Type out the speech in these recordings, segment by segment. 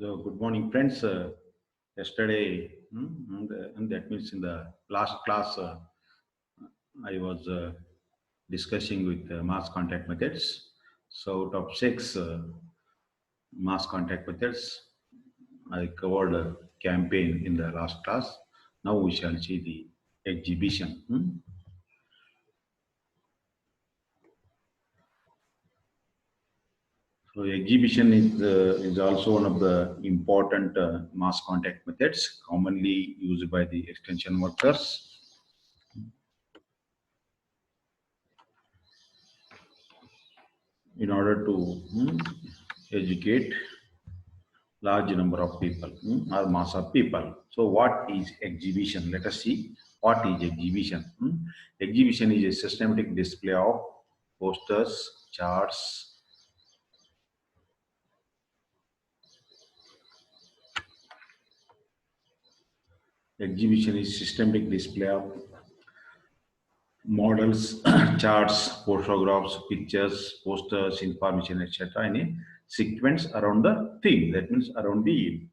So, good morning, friends. Yesterday, and that means in the last class, I was discussing with mass contact methods. So, out of six mass contact methods, I covered a campaign in the last class. Now we shall see the exhibition. So, exhibition is also one of the important mass contact methods commonly used by the extension workers in order to educate large number of people or mass of people. So what is exhibition? Let us see what is exhibition. Exhibition is a systematic display of posters, charts. Exhibition is systematic display of models, charts, photographs, pictures, posters, information, etc. in a sequence around the theme. That means around the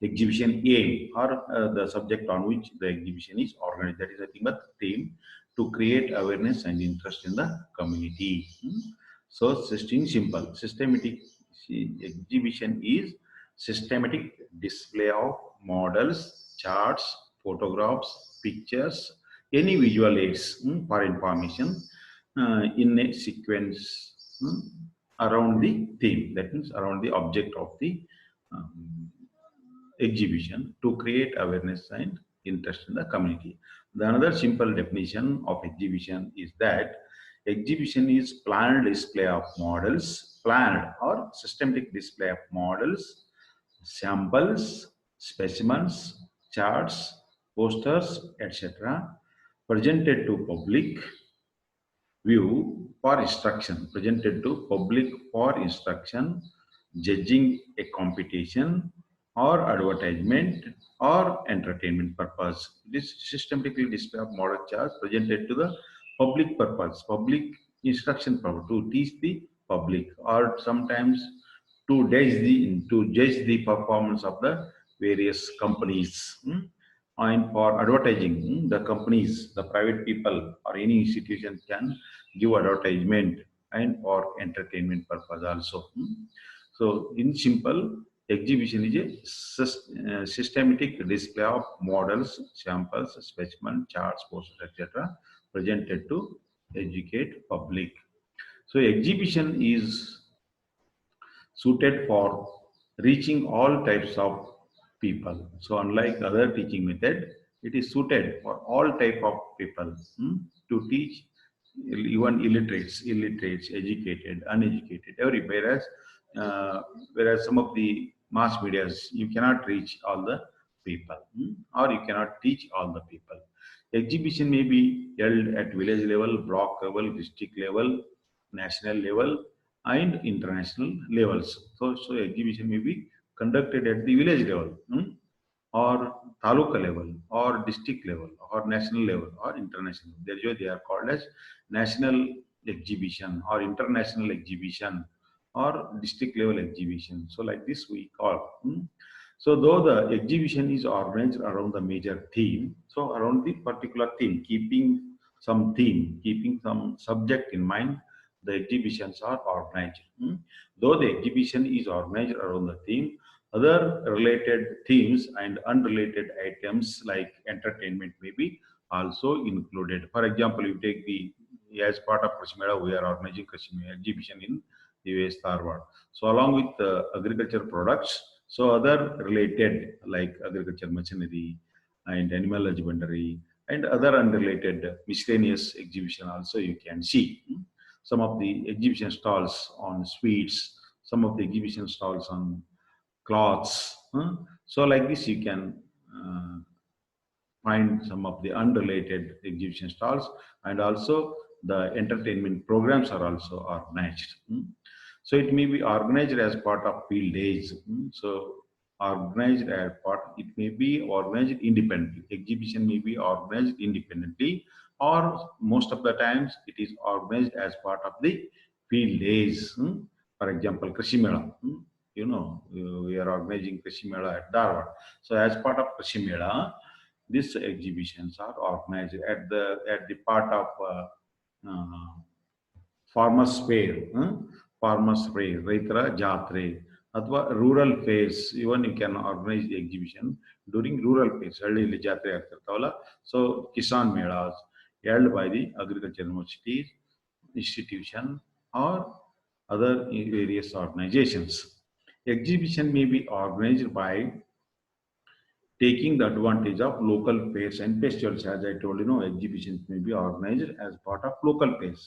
exhibition aim or the subject on which the exhibition is organized. That is nothing but theme to create awareness and interest in the community. So, system simple. Systematic exhibition is systematic display of models, charts, photographs, pictures, any visual aids for information in a sequence around the theme. That means around the object of the um, exhibition to create awareness and interest in the community. The another simple definition of exhibition is that exhibition is planned display of models, planned or systematic display of models, samples, specimens, charts, posters, etc. presented to public view for instruction, presented to public for instruction, judging a competition or advertisement or entertainment purpose. This systematically display of model charts presented to the public purpose, public instruction purpose, to teach the public or sometimes to judge the performance of the various companies. And for advertising, the companies, the private people or any institution can give advertisement and for entertainment purpose also. So in simple, exhibition is a systematic display of models, samples, specimen, charts, posters, etc. presented to educate public. So exhibition is suited for reaching all types of people. So unlike other teaching method, it is suited for all type of people to teach even illiterates, educated, uneducated, every whereas some of the mass medias you cannot reach all the people or you cannot teach all the people. Exhibition may be held at village level, block level, district level, national level, and international levels. So exhibition may be conducted at the village level, or taluka level, or district level, or national level, or international. That's why they are called as national exhibition, or international exhibition, or district level exhibition. So like this we call. So though the exhibition is organized around the major theme, so around the particular theme, keeping some subject in mind, the exhibitions are organized. Though the exhibition is organized around the theme, other related themes and unrelated items like entertainment may be also included. For example, you take as part of Kashmira, we are organizing Kashmir exhibition in the US Tharwad. So along with agriculture products, so other related like agriculture machinery and animal husbandry and other unrelated miscellaneous exhibition also you can see. Some of the exhibition stalls on sweets, some of the exhibition stalls on cloths. So like this you can find some of the unrelated exhibition stalls, and also the entertainment programs are also organized. So it may be organized as part of field days. So organized as part, it may be organized independently. Exhibition may be organized independently, or most of the times it is organized as part of the field days. For example, Krishi Mela. we are organizing Krishi Mela at Dharwad. So as part of Krishi Mela, these exhibitions are organized at the part of uh, farmers fair, farmers fair, Raitra Jatre, ಅಥವಾ rural fairs even you can organise the exhibition during rural fairs ಹಳ್ಳಿಯಲ್ಲಿ ಜಾತ್ರೆ ಆಗ್ತಿರ್ತಾವಲ್ಲ so Kisan melas held by the agriculture universities, institution or other various organizations. Exhibition may be organized by taking the advantage of local fairs and festivals. As I told exhibitions may be organized as part of local fairs.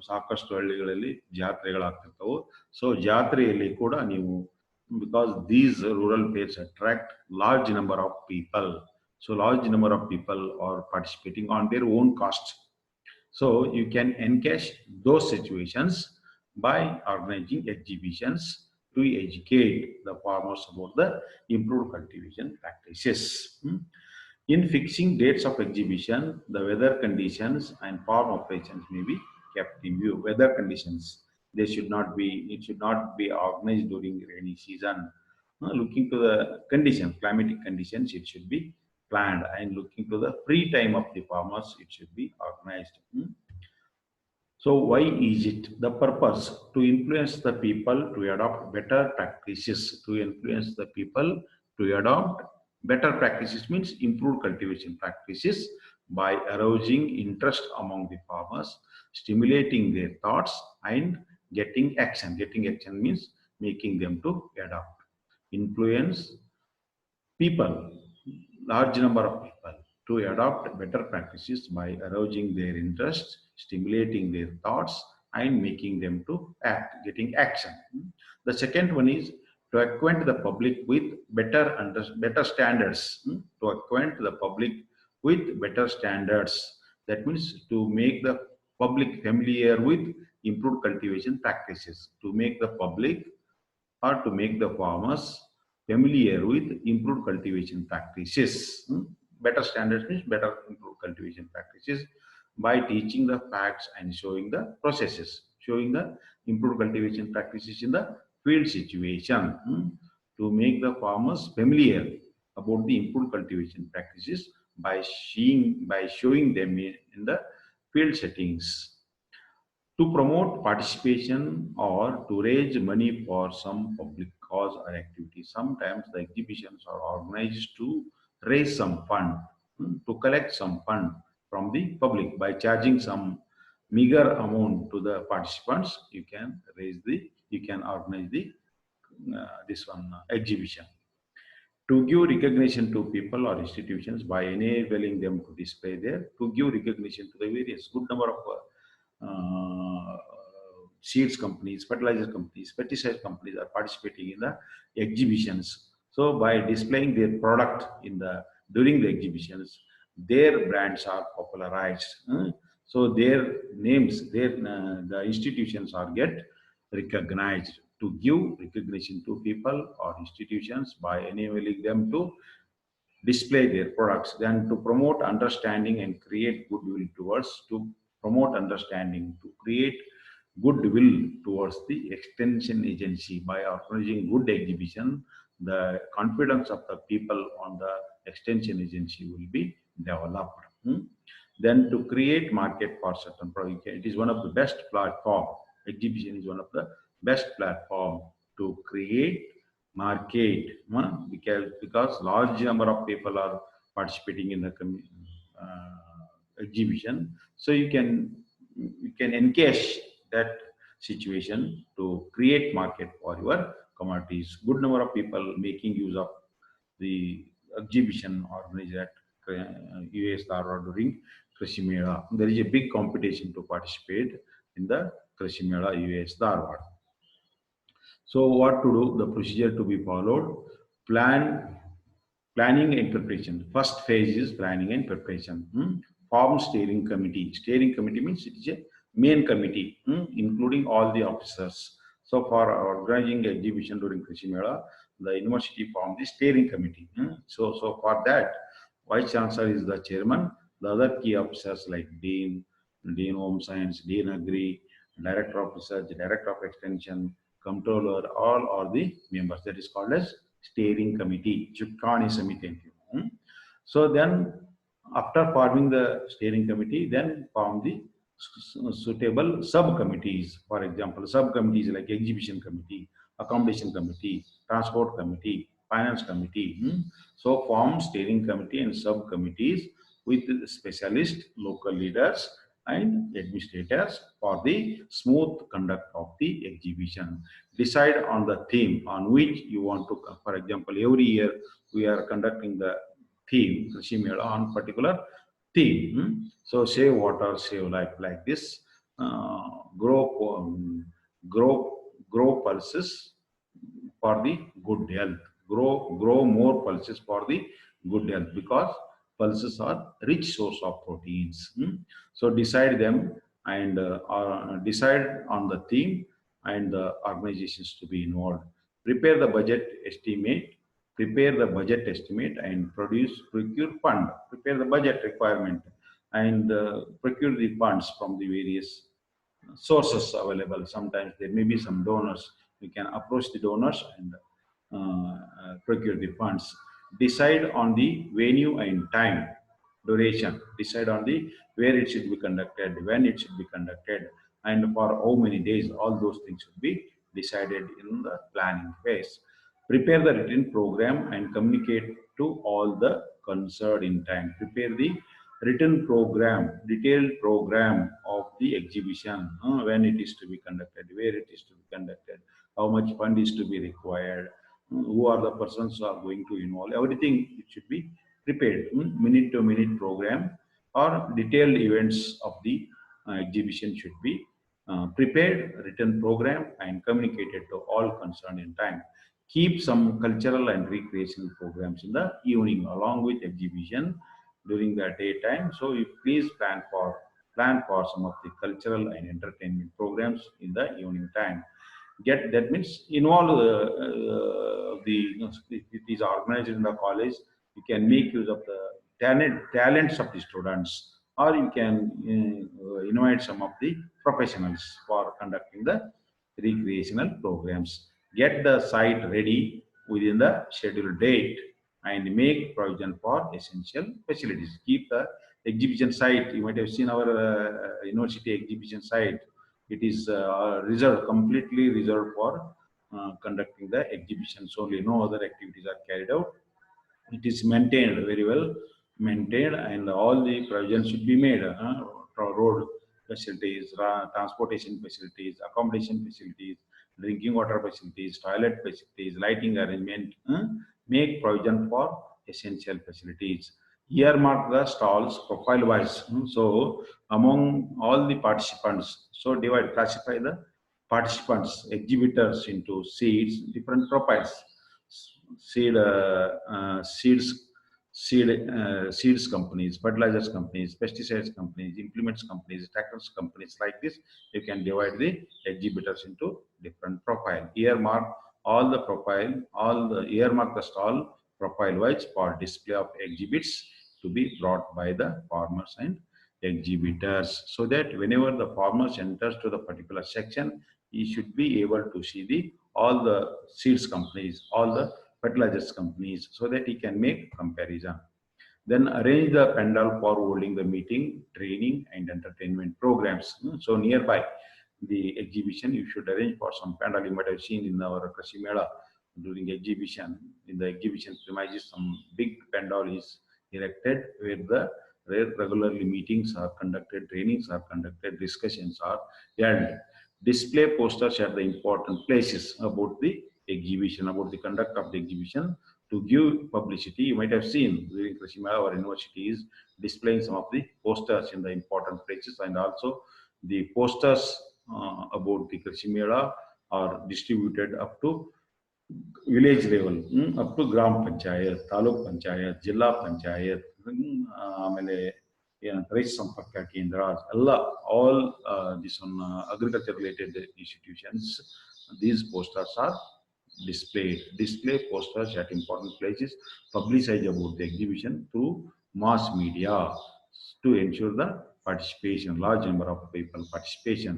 ಸಾಕಷ್ಟು ಹಳ್ಳಿಗಳಲ್ಲಿ ಜಾತ್ರೆಗಳಾಗ್ತಿರ್ತವೆ so ಜಾತ್ರೆಯಲ್ಲಿ ಕೂಡ ನೀವು because these rural fairs attract large number of people, so large number of people are participating on their own cost. So you can encash those situations by organizing exhibitions to educate the farmers about the improved cultivation practices. In fixing dates of exhibition, the weather conditions and farm operations may be kept in view. Weather conditions, it should not be organized during rainy season. Looking to the conditions, climatic conditions, it should be planned, and looking to the free time of the farmers, it should be organized. So why is it? The purpose to influence the people to adopt better practices. To influence the people to adopt better practices means improved cultivation practices by arousing interest among the farmers, stimulating their thoughts and getting action. Getting action means making them to adopt. Influence people, large number of people, to adopt better practices by arousing their interest, stimulating their thoughts, and making them to act, getting action. The second one is to acquaint the public with better standards. To acquaint the public with better standards. That means to make the public familiar with improved cultivation practices. To make the public or to make the farmers familiar with improved cultivation practices. Better standards means better improved cultivation practices by teaching the facts and showing the processes, showing the improved cultivation practices in the field situation. To make the farmers familiar about the improved cultivation practices by showing them in the field settings. To promote participation or to raise money for some public cause or activity. Sometimes the exhibitions are organized to raise some fund, to collect some fund from the public by charging some meager amount to the participants. You can organize the this one exhibition. To give recognition to people or institutions by enabling them to display there, to give recognition to the various good number of seeds companies, fertilizer companies, pesticide companies are participating in the exhibitions. So by displaying their product during the exhibitions, their brands are popularized. So their names, the institutions are get recognized. To give recognition to people or institutions by enabling them to display their products, then to promote understanding and create goodwill towards to promote understanding, to create goodwill towards the extension agency by organizing good exhibition, the confidence of the people on the extension agency will be developed. Then to create market for certain products, it is one of the best platform. Exhibition is one of the best platform to create market, because large number of people are participating in the exhibition. So you can encash that situation to create market for your commodities. Good number of people making use of the exhibition organized at US Dharwad during Krishi Mela. There is a big competition to participate in the Krishi Mela US Dharwad. So what to do? The procedure to be followed. Plan, planning and preparation. First phase is planning and preparation. Form steering committee. Steering committee means it is a main committee, including all the officers. So for organizing exhibition during Krishi Mela, the university formed the steering committee. So for that, vice chancellor is the chairman. The other key officers like dean, dean home science, dean agri, director of research, director of extension, controller, all are the members. That is called as steering committee. Chukkani Samiti. So then, after forming the steering committee, then form the suitable subcommittees. For example, subcommittees like exhibition committee, accommodation committee, transport committee, finance committee. So form steering committee and subcommittees with specialist local leaders and administrators for the smooth conduct of the exhibition. Decide on the theme on which you want to, for example, every year we are conducting the theme, Krishi Mela, on particular theme. So save water, save life, like this. Grow, grow, grow pulses for the good health. Grow more pulses for the good health, because pulses are rich source of proteins. So decide them and decide on the theme and the organizations to be involved. Prepare the budget estimate. Prepare the budget estimate and procure fund. Prepare the budget requirement and procure the funds from the various sources available. Sometimes there may be some donors. We can approach the donors and procure the funds. Decide on the venue and time, duration. Decide on the where it should be conducted, when it should be conducted, and for how many days. All those things should be decided in the planning phase. Prepare the written program and communicate to all the concerned in time. Prepare the written program, detailed program of the exhibition, when it is to be conducted, where it is to be conducted, how much fund is to be required, who are the persons who are going to involve, everything it should be prepared, minute to minute program or detailed events of the exhibition should be prepared, written program and communicated to all concerned in time. Keep some cultural and recreational programs in the evening along with exhibition during the daytime. So you please plan for some of the cultural and entertainment programs in the evening time. Get that means involve the if it is organized in the college, you can make use of the talents of the students, or you can invite some of the professionals for conducting the recreational programs. Get the site ready within the scheduled date and make provision for essential facilities. Keep the exhibition site. You might have seen our university exhibition site. It is reserved, completely reserved for conducting the exhibitions only. No other activities are carried out. It is maintained very well, maintained, and all the provisions should be made. For road facilities, transportation facilities, accommodation facilities, drinking water facilities, toilet facilities, lighting arrangement. Make provision for essential facilities. Earmark the stalls profile wise. So among all the participants, so classify the participants, exhibitors into seeds, different profiles, seed, seeds companies, fertilizers companies, pesticides companies, implements companies, tractors companies, like this. You can divide the exhibitors into different profile. Earmark all the profile, all the earmark the stall profile wise for display of exhibits to be brought by the farmers and exhibitors, so that whenever the farmers enters to the particular section, he should be able to see the all the seeds companies, all the fertilizers companies, so that he can make comparison. Then arrange the pandal for holding the meeting, training, and entertainment programs. So nearby the exhibition, you should arrange for some pandal. You might have seen in our Kashi Mela during exhibition. In the exhibition premises, some big pandal is erected where regularly meetings are conducted, trainings are conducted, discussions are held. Display posters at the important places about the exhibition, about the conduct of the exhibition, to give publicity. You might have seen during Krishima, our university is displaying some of the posters in the important places, and also the posters about the Krishimela are distributed up to village level, up to Gram Panchayat, Taluk Panchayat, Jilla Panchayat, ಆಮೇಲೆ ಏನಂತ ರೈತ ಸಂಪರ್ಕ ಕೇಂದ್ರ ಎಲ್ಲ all this on agriculture related institutions, these posters are displayed. Display posters at important places, publicize about the exhibition through mass media to ensure the participation, large number of people participation.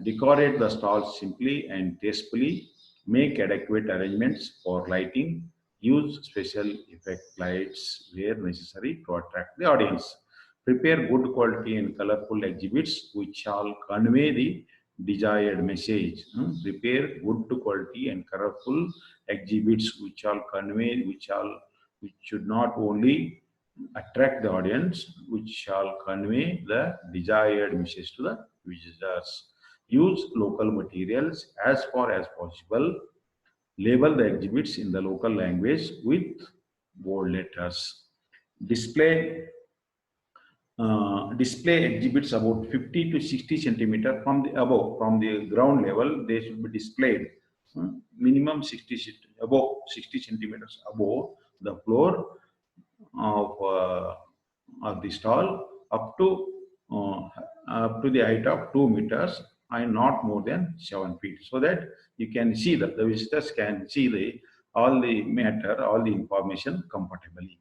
Decorate the stalls simply and tastefully. Make adequate arrangements for lighting. Use special effect lights where necessary to attract the audience. Prepare good quality and colorful exhibits which shall convey the desired message. Prepare good quality and colorful exhibits which shall convey, which should not only attract the audience, which shall convey the desired message to the visitors. Use local materials as far as possible. Label the exhibits in the local language with bold letters. Display display exhibits about 50 to 60 centimeter from the above, from the ground level. They should be displayed minimum 60 above 60 centimeters above the floor of the stall, uh, up to the height of 2 meters and not more than 7 feet, so that you can see that the visitors can see the all the matter, all the information comfortably.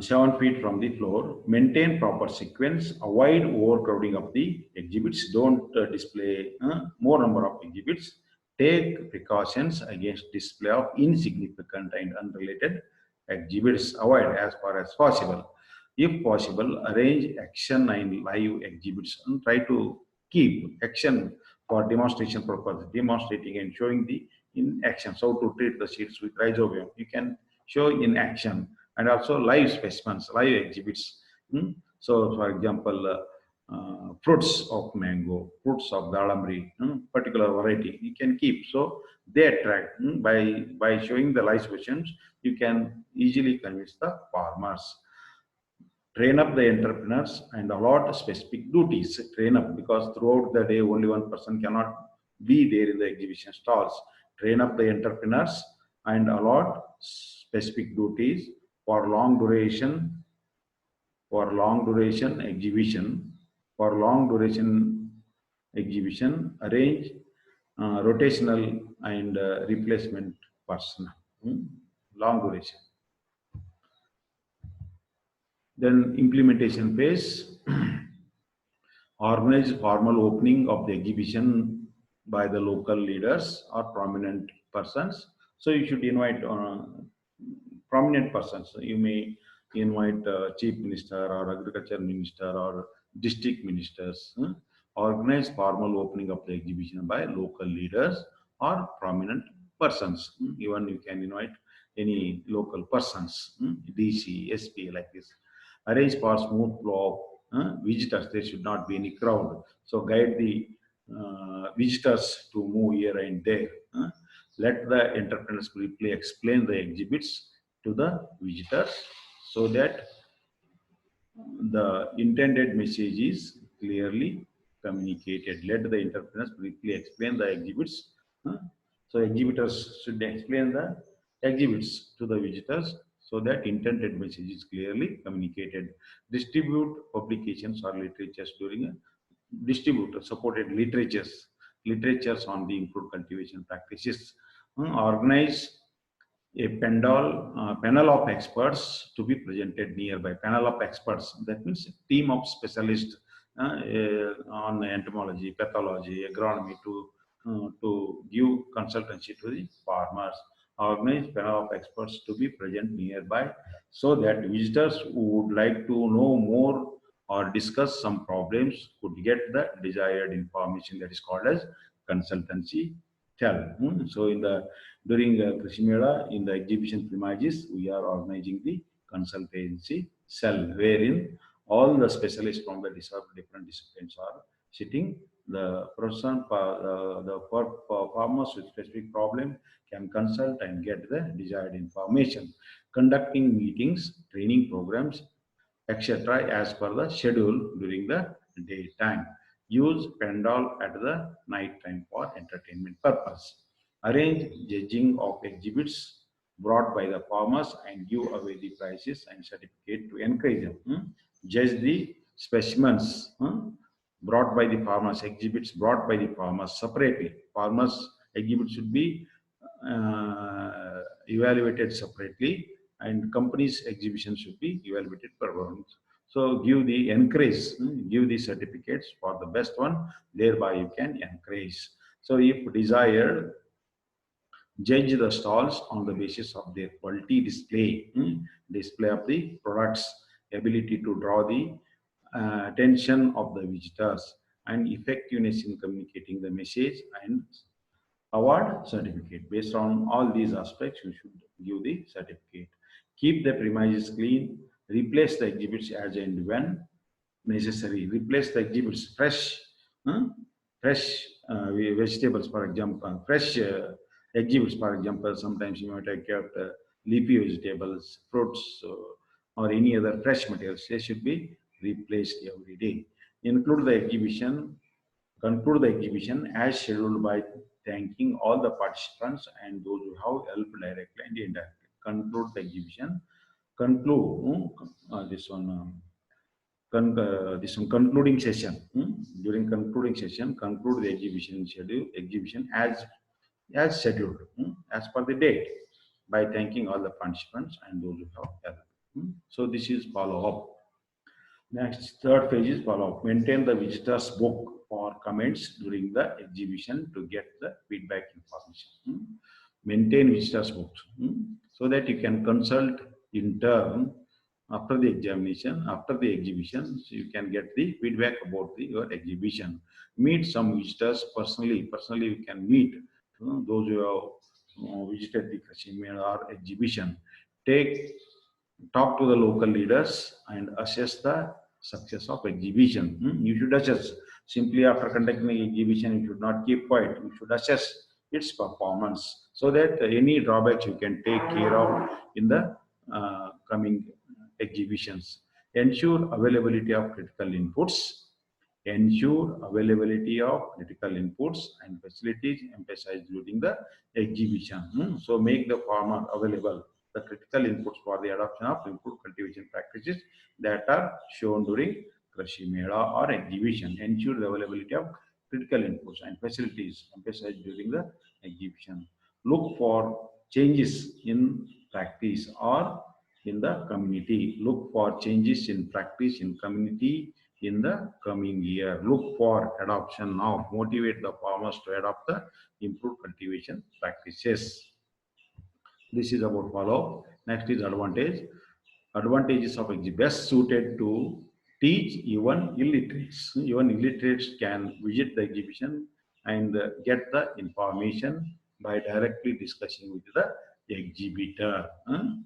7 feet from the floor. Maintain proper sequence. Avoid overcrowding of the exhibits. Don't display more number of exhibits. Take precautions against display of insignificant and unrelated exhibits. Avoid as far as possible. If possible, arrange action and live exhibits and try to keep action for demonstration purpose, demonstrating and showing the in action. So to treat the seeds with rhizobium, you can show in action, and also live specimens, live exhibits. So, for example, fruits of mango, fruits of dalamri, particular variety you can keep. So they attract by showing the live specimens. You can easily convince the farmers. Train up the entrepreneurs and allot specific duties. Train up, because throughout the day only one person cannot be there in the exhibition stalls. Train up the entrepreneurs and allot specific duties for long duration, exhibition. For long duration exhibition, arrange rotational and replacement person. Long duration. Then implementation phase. Organize formal opening of the exhibition by the local leaders or prominent persons. So you should invite prominent persons. You may invite chief minister or agriculture minister or district ministers. Organize formal opening of the exhibition by local leaders or prominent persons. Even you can invite any local persons, DC, SP, like this. Arrange for smooth flow of visitors. There should not be any crowd. So guide the visitors to move here and there. Let the entrepreneurs briefly explain the exhibits to the visitors so that the intended message is clearly communicated. Let the entrepreneurs briefly explain the exhibits. So exhibitors should explain the exhibits to the visitors so that intended message is clearly communicated. Distribute publications or literatures during a distribute supported literatures on the improved cultivation practices. Organize a panel of experts to be presented nearby. Panel of experts, that means a team of specialists on entomology, pathology, agronomy to give consultancy to the farmers. Organize panel of experts to be present nearby so that visitors who would like to know more or discuss some problems could get the desired information. That is called as consultancy tell. So in the during Krishi Mela, in the exhibition premises, we are organizing the consultancy cell, wherein all the specialists from the different disciplines are sitting. The person, farmers with specific problem can consult and get the desired information. Conducting meetings, training programs, etc. as per the schedule during the daytime. Use pendal at the night time for entertainment purpose. Arrange judging of exhibits brought by the farmers and give away the prizes and certificate to encourage them. Judge the specimens brought by the farmers, exhibits brought by the farmers separately. Farmers exhibit should be evaluated separately, and companies exhibition should be evaluated per round. So give the certificates for the best one, thereby you can encourage. So if desired, judge the stalls on the basis of their quality display, display of the products, ability to draw the attention of the visitors, and effectiveness in communicating the message and award certificate. Based on all these aspects, you should give the certificate. Keep the premises clean, replace the exhibits as and when necessary. Replace the exhibits fresh, huh? fresh vegetables, for example, fresh exhibits, for example. Sometimes you might have kept leafy vegetables, fruits, or any other fresh materials. They should be replaced every day. Include the exhibition Conclude the exhibition as scheduled by thanking all the participants and those who have helped directly and indirectly. Conclude the exhibition. Conclude this one. This one concluding session. During concluding session, conclude the exhibition as scheduled, as per the date, by thanking all the participants and those who have helped. So this is follow up. Next, third phase is follow-up. Maintain the visitor's book for comments during the exhibition to get the feedback information. Maintain visitors' books so that you can consult in turn after the examination, after the exhibition, so you can get the feedback about your exhibition. Meet some visitors personally. Personally, you can meet those who have visited the Kashmir or exhibition. Take Talk to the local leaders and assess the success of exhibition. You should assess. Simply after conducting the exhibition, you should not keep quiet. You should assess its performance so that any drawbacks you can take care of in the coming exhibitions. Ensure availability of critical inputs. Ensure availability of critical inputs and facilities emphasized during the exhibition. So make the farmer available the critical inputs for the adoption of improved cultivation practices that are shown during Krishi Mela or exhibition. Ensure the availability of critical inputs and facilities emphasized during the exhibition. Look for changes in practice or in the community. Look for changes in practice in community in the coming year. Look for adoption now. Motivate the farmers to adopt the improved cultivation practices. This is about follow. Next is advantage. Advantages of exhibit best suited to teach even illiterates. Even illiterates can visit the exhibition and get the information by directly discussing with the exhibitor.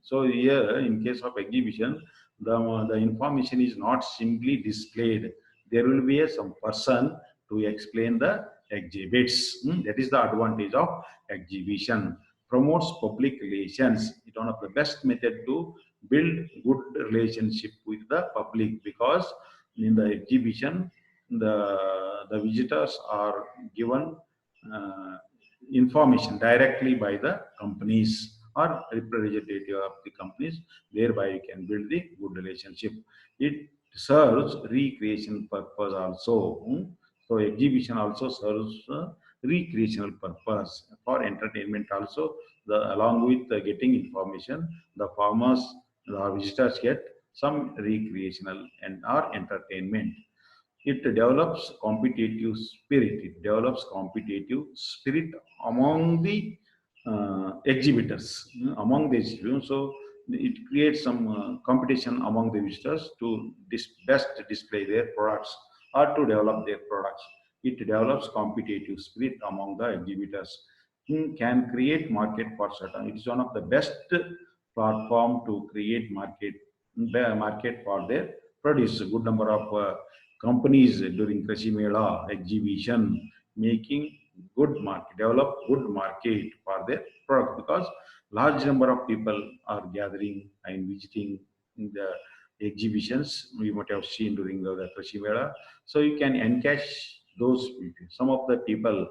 So here, in case of exhibition, the information is not simply displayed. There will be some person to explain the exhibits. That is the advantage of exhibition. Promotes public relations. It's one of the best method to build good relationship with the public because in the exhibition the visitors are given uh, information directly by the companies or representative of the companies, thereby you can build the good relationship. It serves recreation purpose also. So exhibition also serves recreational purpose for entertainment also. Along with getting information, the farmers, the visitors get some recreational and or entertainment. It develops competitive spirit. It develops competitive spirit among the exhibitors, among the students. So it creates some competition among the visitors to best display their products or to develop their products. It develops competitive spirit among the exhibitors. Can create market for certain. It is one of the best platform to create market for their produce. A good number of companies during Krishi Mela exhibition making develop good market for their product because large number of people are gathering and visiting the exhibitions we might have seen during the Krishi Mela. So you can encash those people. Some of the people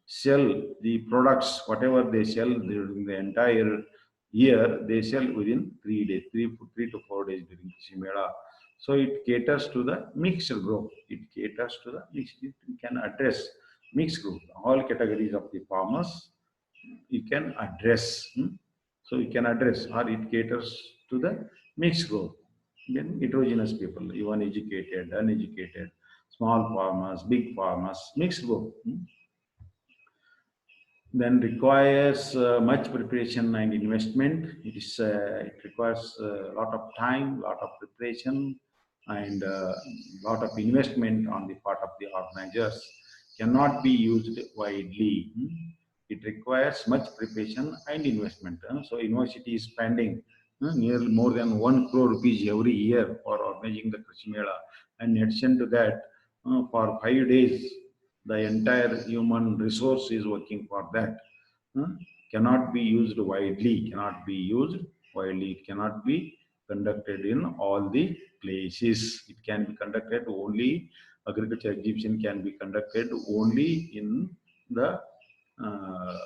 sell the products, whatever they sell during the entire year, they sell within 3 days, 3 to 4 days during Krishi Mela. So it caters to the mixed group. It caters to the mixed. It can address mixed group. All categories of the farmers you can address. So you can address or it caters to the mixed group. Then heterogeneous people, even educated, uneducated, small farmers, big farmers, mixed both. Then requires much preparation and investment. It requires a lot of time, lot of preparation, and lot of investment on the part of the organizers. Cannot be used widely. It requires much preparation and investment. So university is spending nearly more than 1 crore rupees every year for organizing the Krishi Mela. And in addition to that, for 5 days, the entire human resource is working for that. uh, Cannot be used widely, cannot be used widely, it cannot be conducted in all the places. It can be conducted only, agriculture exhibition can be conducted only in the uh,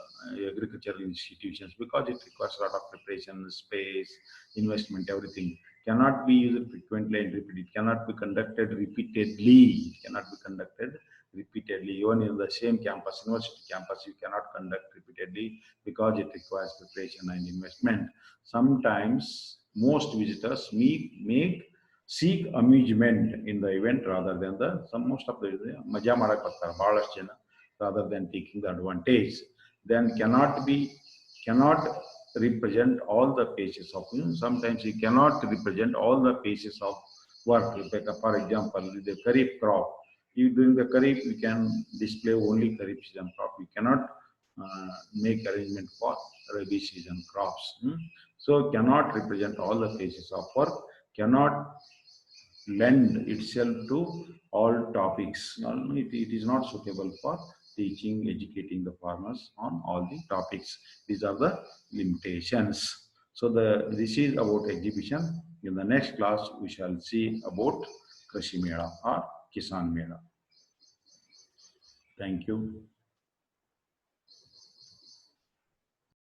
agricultural institutions because it requires a lot of preparation, space, investment, everything. Cannot be used frequently and repeated. It cannot be conducted repeatedly. It cannot be conducted repeatedly. Even in the same campus, university campus, you cannot conduct repeatedly because it requires preparation and investment. Sometimes most visitors make seek amusement in the event rather than the some most of the maja ಮಾಡಕ್ ಬರ್ತಾರೆ ಬಹಳಷ್ಟು ಜನ rather than taking the advantage. Then cannot represent all the pages of sometimes you cannot represent all the pages of work. Like for example, the kharif crop, you during the kharif you can display only kharif season crop. You cannot make arrangement for rabi season crops. So cannot represent all the phases of work, cannot lend itself to all topics. It is not suitable for teaching, educating the farmers on all the topics. These are the limitations. So this is about exhibition. In the next class, we shall see about Krishi Mela or Kisan Mela. Thank you.